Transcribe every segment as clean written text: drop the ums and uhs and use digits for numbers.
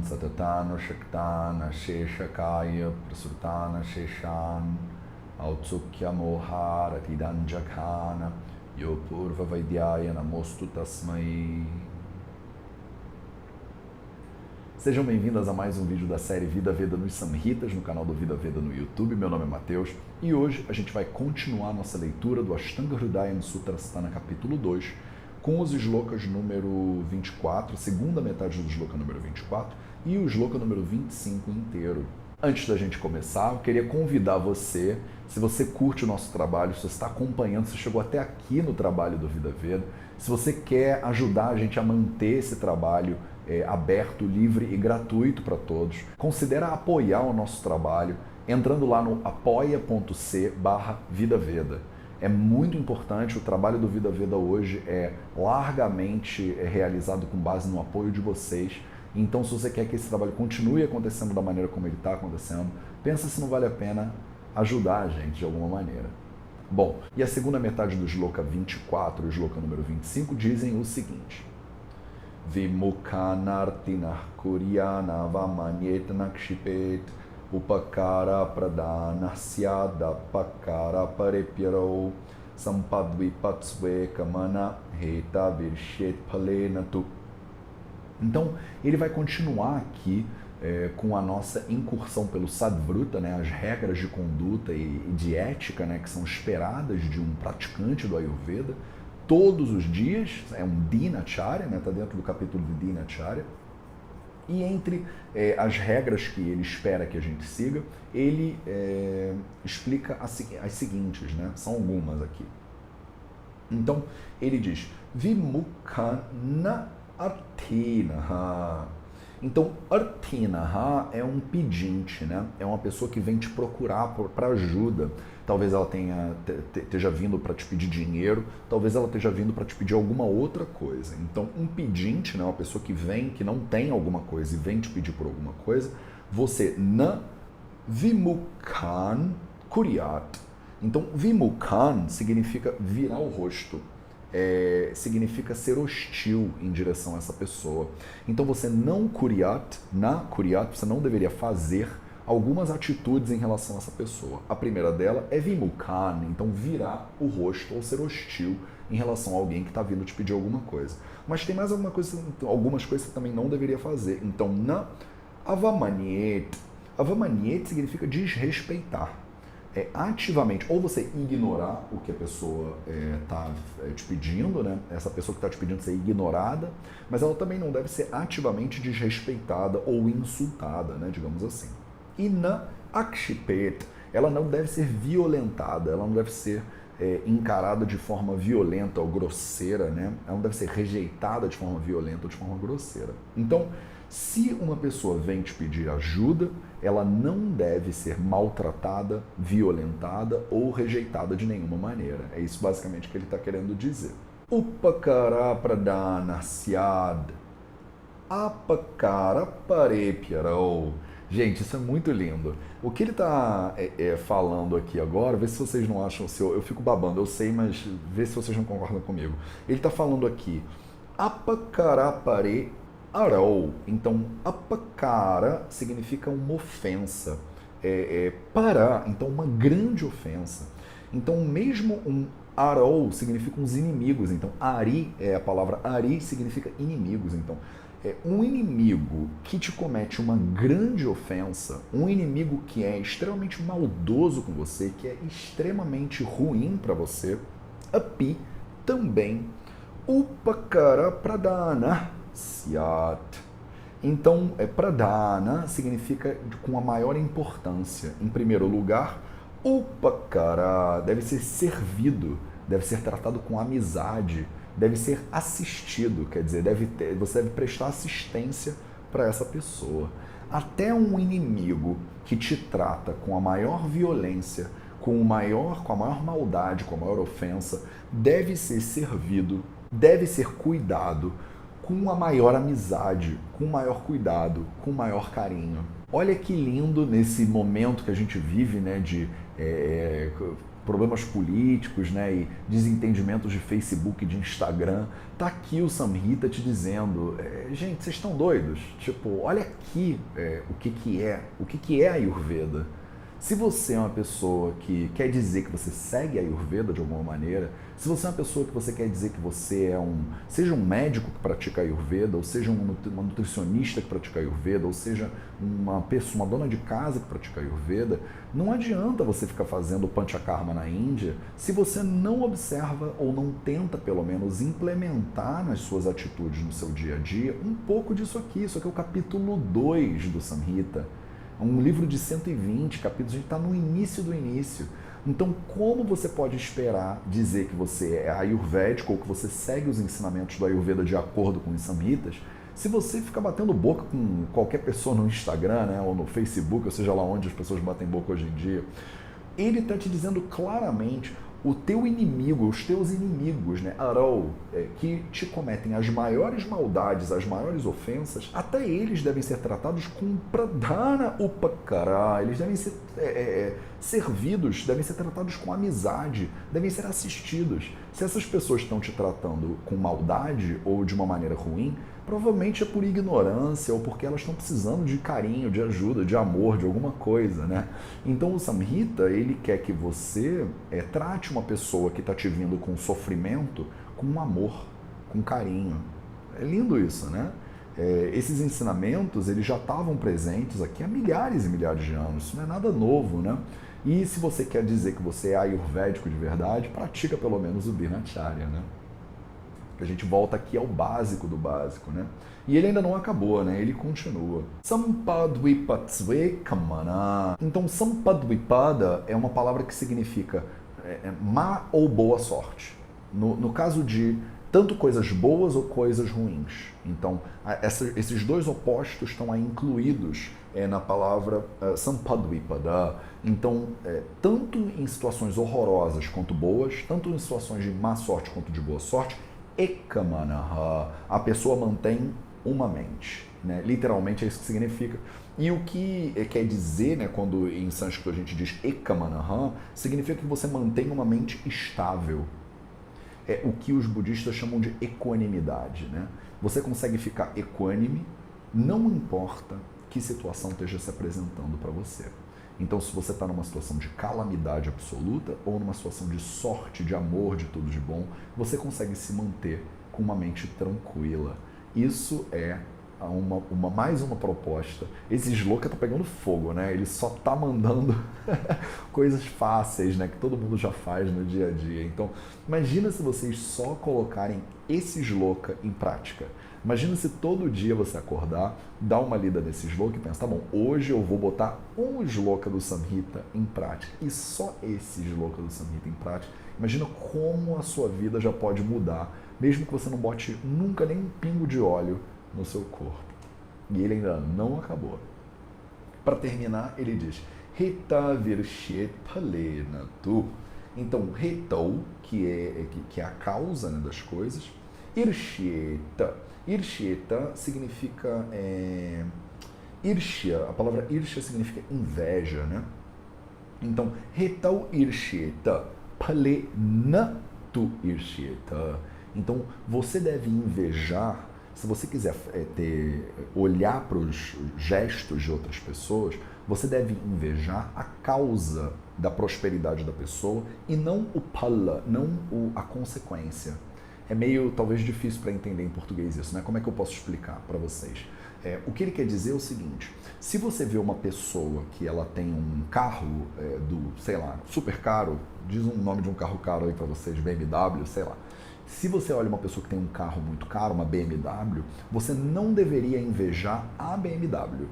Sheshan Satatana Shaktana Sheshakaya Prasurtana Sheshan Autsukya Moharatidan Jakhana Yopurva Vaidyaya Namostu Tasmai. Sejam bem-vindas a mais um vídeo da série Vida Veda nos Samhitas, no canal do Vida Veda no YouTube. Meu nome é Matheus e hoje a gente vai continuar nossa leitura do Ashtanga Hridayana Sutrasthana capítulo 2 com os shlokas número 24, segunda metade do shloka número 24 e o shloka número 25 inteiro. Antes da gente começar, eu queria convidar você, se você curte o nosso trabalho, se você está acompanhando, se chegou até aqui no trabalho do Vida Veda, se você quer ajudar a gente a manter esse trabalho aberto, livre e gratuito para todos, considera apoiar o nosso trabalho entrando lá no apoia.c/VidaVeda. É muito importante, o trabalho do Vida Veda hoje é largamente realizado com base no apoio de vocês. Então, se você quer que esse trabalho continue acontecendo da maneira como ele está acontecendo, pensa se não vale a pena ajudar a gente de alguma maneira. Bom, e a segunda metade do shloka 24 e o shloka número 25 dizem o seguinte: Vimukhanartinah kuryana vamanyetna kshipet upakara pradana syada pakara parepyaro sampadvipatsve kamana heta virshet phalenatu. Então, ele vai continuar aqui com a nossa incursão pelo Sadvruta, né, as regras de conduta e de ética, né, que são esperadas de um praticante do Ayurveda todos os dias. É um Dinacharya, né, está dentro do capítulo de Dinacharya. E entre as regras que ele espera que a gente siga, ele explica as seguintes, né, são algumas aqui. Então, ele diz: Vimukhana Arthinaha. Então, Arthinaha é um pedinte, né? É uma pessoa que vem te procurar para ajuda. Talvez ela esteja vindo para te pedir dinheiro, talvez ela esteja vindo para te pedir alguma outra coisa. Então, um pedinte, né? Uma pessoa que vem, que não tem alguma coisa e vem te pedir por alguma coisa, você na Vimukhan Kuryat. Então, Vimukhan significa virar o rosto. Significa ser hostil em direção a essa pessoa. Então você não kuryat, você não deveria fazer algumas atitudes em relação a essa pessoa. A primeira dela é vimukhan, então virar o rosto ou ser hostil em relação a alguém que está vindo te pedir alguma coisa. Mas tem mais algumas coisas que você também não deveria fazer. Então, na avamanyet. Avamanyet significa desrespeitar. Ativamente, ou você ignorar o que a pessoa está te pedindo, né? Essa pessoa que está te pedindo ser ignorada, mas ela também não deve ser ativamente desrespeitada ou insultada, né? Digamos assim. E na akshipet, ela não deve ser violentada, ela não deve ser encarada de forma violenta ou grosseira, né? Ela não deve ser rejeitada de forma violenta ou de forma grosseira. Então, se uma pessoa vem te pedir ajuda, ela não deve ser maltratada, violentada ou rejeitada de nenhuma maneira. É isso basicamente que ele está querendo dizer. Upakara pradana syad apakara parepyaro. Gente, isso é muito lindo. O que ele está falando aqui agora, vê se vocês não acham, eu fico babando, eu sei, mas vê se vocês não concordam comigo. Ele está falando aqui, apakara pare arau. Então, apakara significa uma ofensa. Para, então uma grande ofensa. Então, mesmo um arau significa uns inimigos. Então, ari, a palavra ari significa inimigos. Então, um inimigo que te comete uma grande ofensa, um inimigo que é extremamente maldoso com você, que é extremamente ruim para você, api também upakara pradana syat. Então, pradana significa com a maior importância. Em primeiro lugar, upakara deve ser servido, deve ser tratado com amizade, deve ser assistido, quer dizer, você deve prestar assistência para essa pessoa. Até um inimigo que te trata com a maior violência, com a maior maldade, com a maior ofensa, deve ser servido, deve ser cuidado com a maior amizade, com o maior cuidado, com o maior carinho. Olha que lindo nesse momento que a gente vive, né, de problemas políticos, né, e desentendimentos de Facebook, de Instagram, tá aqui o Samhita te dizendo, gente, vocês estão doidos? Tipo, olha aqui o que é a Ayurveda. Se você é uma pessoa que quer dizer que você segue a Ayurveda de alguma maneira, se você é uma pessoa que você quer dizer que você seja um médico que pratica Ayurveda, ou seja uma nutricionista que pratica Ayurveda, ou seja uma dona de casa que pratica Ayurveda, não adianta você ficar fazendo Panchakarma na Índia se você não observa ou não tenta, pelo menos, implementar nas suas atitudes no seu dia a dia um pouco disso aqui. Isso aqui é o capítulo 2 do Samhita. Um livro de 120 capítulos, a gente está no início do início. Então, como você pode esperar dizer que você é ayurvédico ou que você segue os ensinamentos do Ayurveda de acordo com os Samhitas, se você fica batendo boca com qualquer pessoa no Instagram, né, ou no Facebook, ou seja lá onde as pessoas batem boca hoje em dia? Ele está te dizendo claramente o teu inimigo, os teus inimigos, né, Arau, que te cometem as maiores maldades, as maiores ofensas, até eles devem ser tratados com pradhana upakara, eles devem ser servidos, devem ser tratados com amizade, devem ser assistidos. Se essas pessoas estão te tratando com maldade ou de uma maneira ruim, provavelmente é por ignorância ou porque elas estão precisando de carinho, de ajuda, de amor, de alguma coisa, né? Então o Samhita, ele quer que você trate uma pessoa que está te vindo com sofrimento com amor, com carinho. É lindo isso, né? Esses ensinamentos, eles já estavam presentes aqui há milhares e milhares de anos. Isso não é nada novo, né? E se você quer dizer que você é ayurvédico de verdade, pratica pelo menos o Dinacharya, né? A gente volta aqui ao básico do básico, né? E ele ainda não acabou, né? Ele continua. Sampadvipatsve kamana. Então, sampadvipada é uma palavra que significa má ou boa sorte. No caso de tanto coisas boas ou coisas ruins. Então, esses dois opostos estão aí incluídos na palavra sampadvipada. Então, tanto em situações horrorosas quanto boas, tanto em situações de má sorte quanto de boa sorte, ekamanaha, a pessoa mantém uma mente, né? Literalmente é isso que significa. E o que quer dizer, né, quando em sânscrito a gente diz ekamanaha, significa que você mantém uma mente estável. É o que os budistas chamam de equanimidade, né? Você consegue ficar equânime, não importa que situação esteja se apresentando para você. Então, se você está numa situação de calamidade absoluta ou numa situação de sorte, de amor, de tudo de bom, você consegue se manter com uma mente tranquila. Isso é mais uma proposta. Esse Shloka está pegando fogo, né? Ele só está mandando coisas fáceis, né? Que todo mundo já faz no dia a dia. Então, imagina se vocês só colocarem esse Shloka em prática. Imagina se todo dia você acordar, dar uma lida nesse Shloka e pensar, tá bom, hoje eu vou botar um Shloka do Samhita em prática. E só esse Shloka do Samhita em prática. Imagina como a sua vida já pode mudar, mesmo que você não bote nunca nem um pingo de óleo no seu corpo. E ele ainda não acabou. Para terminar, ele diz, Heta virshet palena tu. Então, Hetou, que é a causa, né, das coisas, Irsheta. Irsheta significa Irshya, a palavra Irshya significa inveja, né? Então, Hetou Irsheta, palena tu Irsheta. Então, você deve invejar, se você quiser olhar para os gestos de outras pessoas, você deve invejar a causa da prosperidade da pessoa e não o pala, não a consequência. É meio, talvez, difícil para entender em português isso, né? Como é que eu posso explicar para vocês? O que ele quer dizer é o seguinte, se você vê uma pessoa que ela tem um carro sei lá, super caro, diz um nome de um carro caro aí para vocês, BMW, sei lá. Se você olha uma pessoa que tem um carro muito caro, uma BMW, você não deveria invejar a BMW.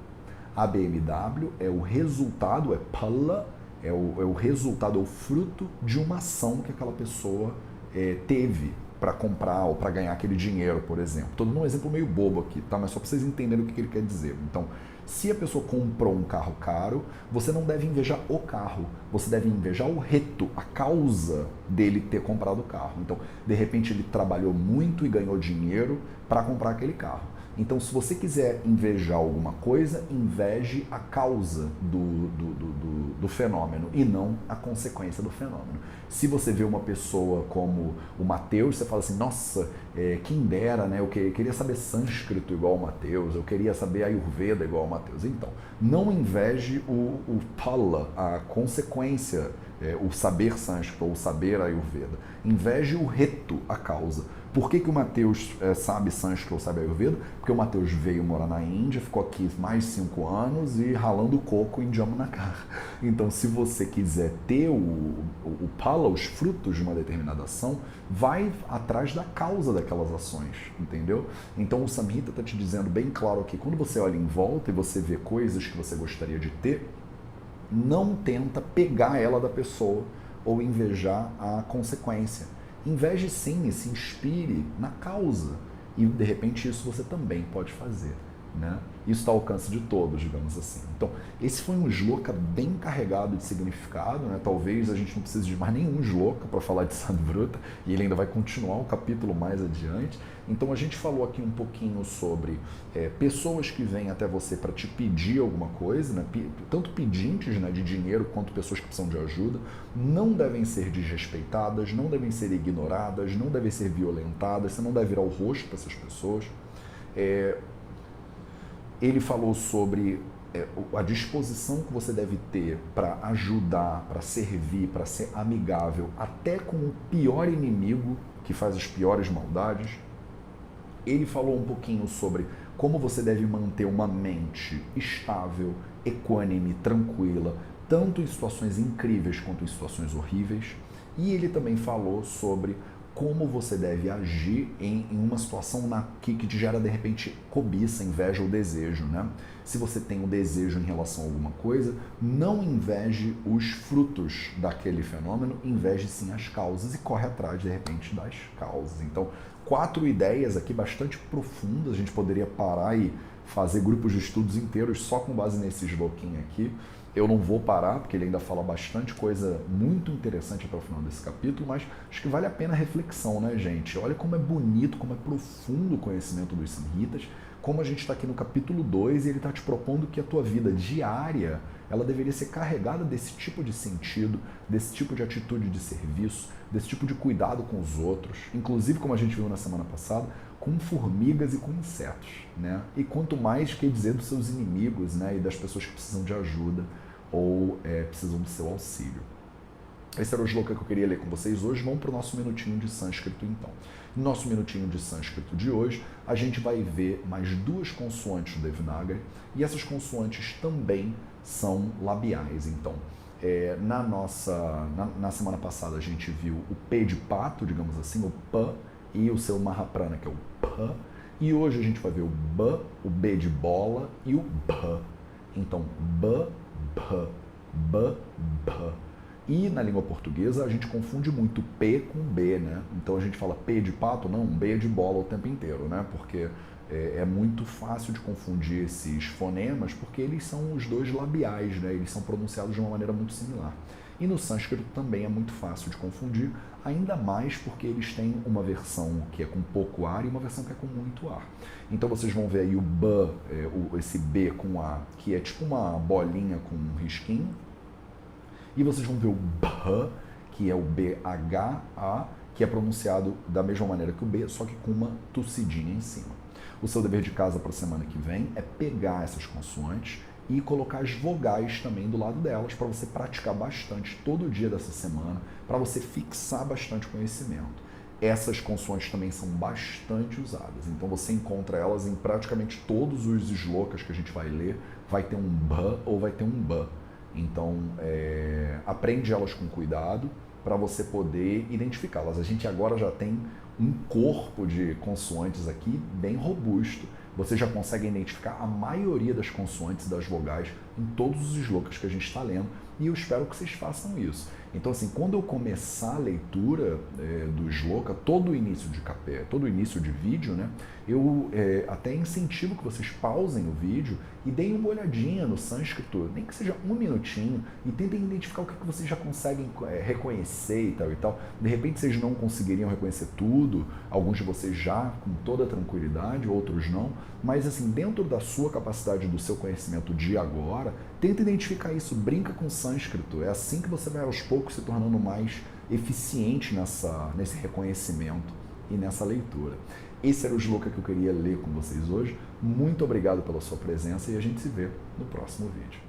A BMW é o resultado, pala, é o resultado, é o fruto de uma ação que aquela pessoa teve para comprar ou para ganhar aquele dinheiro, por exemplo. Estou dando um exemplo meio bobo aqui, tá? Mas só para vocês entenderem o que ele quer dizer. Então, se a pessoa comprou um carro caro, você não deve invejar o carro, você deve invejar o reto, a causa dele ter comprado o carro. Então, de repente, ele trabalhou muito e ganhou dinheiro para comprar aquele carro. Então, se você quiser invejar alguma coisa, inveje a causa do fenômeno e não a consequência do fenômeno. Se você vê uma pessoa como o Mateus, você fala assim, nossa, quem dera, né? Eu queria saber sânscrito igual o Mateus, eu queria saber Ayurveda igual o Mateus. Então, não inveje o pala, a consequência, o saber sânscrito ou o saber Ayurveda. Inveje o reto, a causa. Por que o Mateus sabe sânscrito ou sabe Ayurveda? Porque o Mateus veio morar na Índia, ficou aqui mais de 5 anos e ralando coco em Jammunakar. Então, se você quiser ter o pala, os frutos de uma determinada ação, vai atrás da causa daquelas ações, entendeu? Então, o Samhita está te dizendo bem claro aqui, quando você olha em volta e você vê coisas que você gostaria de ter, não tenta pegar ela da pessoa ou invejar a consequência. Inveje sim e se inspire na causa. E, de repente, isso você também pode fazer, né? Isso está ao alcance de todos, digamos assim. Então, esse foi um shloka bem carregado de significado, né? Talvez a gente não precise de mais nenhum shloka para falar de Sadvruta, e ele ainda vai continuar o capítulo mais adiante. Então, a gente falou aqui um pouquinho sobre pessoas que vêm até você para te pedir alguma coisa, né? Tanto pedintes, né, de dinheiro quanto pessoas que precisam de ajuda, não devem ser desrespeitadas, não devem ser ignoradas, não devem ser violentadas, você não deve virar o rosto para essas pessoas. Ele falou sobre a disposição que você deve ter para ajudar, para servir, para ser amigável, até com o pior inimigo que faz as piores maldades. Ele falou um pouquinho sobre como você deve manter uma mente estável, equânime, tranquila, tanto em situações incríveis quanto em situações horríveis. E ele também falou sobre como você deve agir em uma situação que te gera, de repente, cobiça, inveja ou desejo, né? Se você tem um desejo em relação a alguma coisa, não inveje os frutos daquele fenômeno, inveje sim as causas e corre atrás, de repente, das causas. Então, 4 ideias aqui bastante profundas, a gente poderia parar e fazer grupos de estudos inteiros só com base nesse sloquinho aqui. Eu não vou parar, porque ele ainda fala bastante coisa muito interessante até o final desse capítulo, mas acho que vale a pena a reflexão, né, gente? Olha como é bonito, como é profundo o conhecimento dos Samhitas, como a gente está aqui no capítulo 2 e ele está te propondo que a tua vida diária, ela deveria ser carregada desse tipo de sentido, desse tipo de atitude de serviço, desse tipo de cuidado com os outros, inclusive, como a gente viu na semana passada, com formigas e com insetos, né? E quanto mais, quer dizer, dos seus inimigos, né? E das pessoas que precisam de ajuda ou precisam do seu auxílio. Esse era o shloka que eu queria ler com vocês hoje. Vamos para o nosso minutinho de sânscrito, então. No nosso minutinho de sânscrito de hoje, a gente vai ver mais 2 consoantes do Devanagari, e essas consoantes também são labiais. Então, na semana passada a gente viu o P de pato, digamos assim, o P, e o seu Mahaprana, que é o P. E hoje a gente vai ver o B, o B de bola e o B. Então, B, B, B, B. E na língua portuguesa a gente confunde muito P com B, né? Então a gente fala P de pato, não, B de bola o tempo inteiro, né? Porque é muito fácil de confundir esses fonemas, porque eles são os 2 labiais, né? Eles são pronunciados de uma maneira muito similar. E no sânscrito também é muito fácil de confundir, ainda mais porque eles têm uma versão que é com pouco ar e uma versão que é com muito ar. Então vocês vão ver aí o B, esse B com A, que é tipo uma bolinha com um risquinho. E vocês vão ver o B, que é o BHA, que é pronunciado da mesma maneira que o B, só que com uma tossidinha em cima. O seu dever de casa para a semana que vem é pegar essas consoantes e colocar as vogais também do lado delas, para você praticar bastante todo dia dessa semana, para você fixar bastante conhecimento. Essas consoantes também são bastante usadas, então você encontra elas em praticamente todos os shlokas que a gente vai ler, vai ter um B ou vai ter um B. Então, aprende elas com cuidado para você poder identificá-las. A gente agora já tem um corpo de consoantes aqui bem robusto. Você já consegue identificar a maioria das consoantes e das vogais em todos os shlokas que a gente está lendo, e eu espero que vocês façam isso. Então, assim, quando eu começar a leitura do shloka, todo o início todo o início de vídeo, né, eu até incentivo que vocês pausem o vídeo e deem uma olhadinha no sânscrito, nem que seja um minutinho, e tentem identificar o que vocês já conseguem reconhecer e tal e tal. De repente vocês não conseguiriam reconhecer tudo, alguns de vocês já com toda tranquilidade, outros não, mas assim, dentro da sua capacidade, do seu conhecimento de agora, tenta identificar isso, brinca com o sânscrito. É assim que você vai aos poucos se tornando mais eficiente nesse reconhecimento e nessa leitura. Esse era o shloka que eu queria ler com vocês hoje. Muito obrigado pela sua presença e a gente se vê no próximo vídeo.